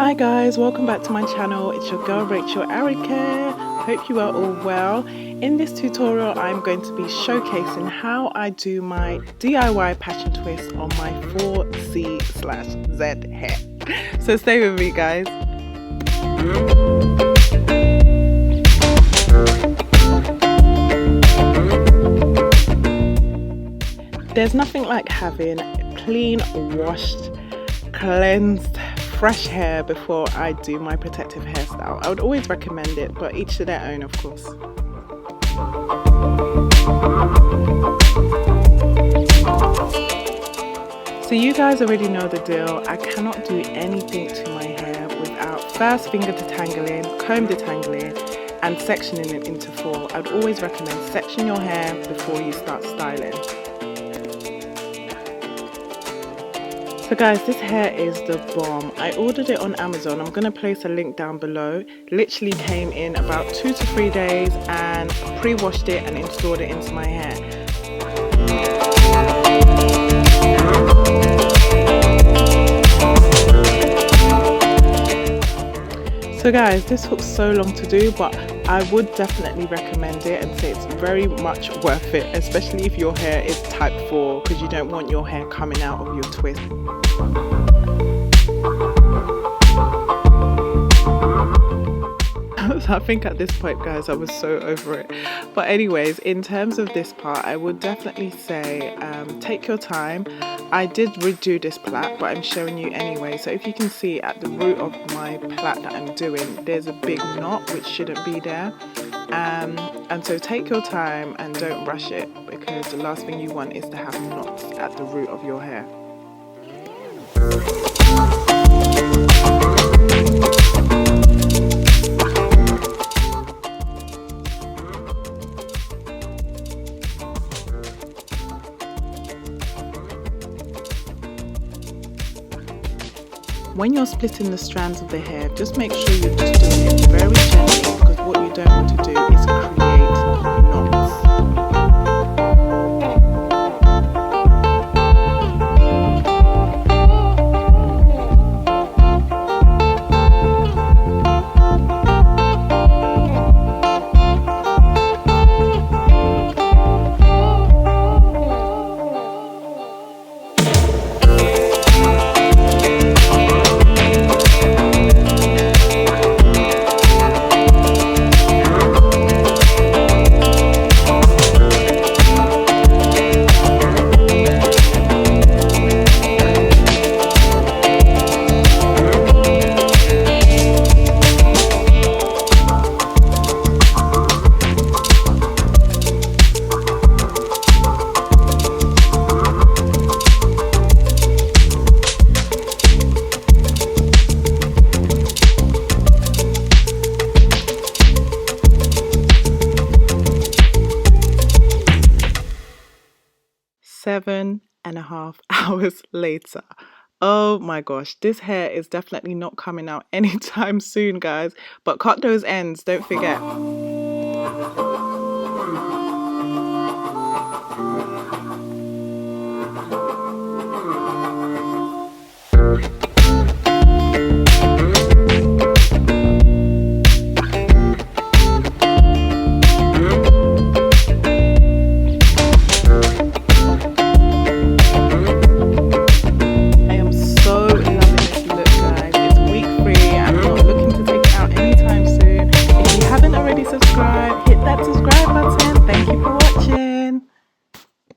Hi guys, welcome back to my channel. It's your girl Rachel Arike. Hope you are all well. In this tutorial I'm going to be showcasing how I do my DIY passion twist on my 4C/Z hair. So stay with me guys. There's nothing like having clean, washed, cleansed, fresh hair before I do my protective hairstyle. I would always recommend it, but each to their own, of course. So you guys already know the deal. I cannot do anything to my hair without first finger detangling, comb detangling, and sectioning it into four. I would always recommend section your hair before you start styling. So guys, this hair is the bomb. I ordered it on Amazon. I'm going to place a link down below. Literally came in about 2 to 3 days and pre-washed it and installed it into my hair. So guys, this took so long to do, but I would definitely recommend it and say it's very much worth it, especially if your hair is type 4, because you don't want your hair coming out of your twist. I think at this point guys I was so over it, but anyways, in terms of this part I would definitely say take your time. I did redo this plait, but I'm showing you anyway. So if you can see at the root of my plait that I'm doing, there's a big knot which shouldn't be there, and so take your time and don't rush it, because the last thing you want is to have knots at the root of your hair. When you're splitting the strands of the hair, just make sure you're just doing it very gently, because what you don't want to do is create knots. Seven and a half hours later. Oh my gosh, this hair is definitely not coming out anytime soon guys, but cut those ends, don't forget.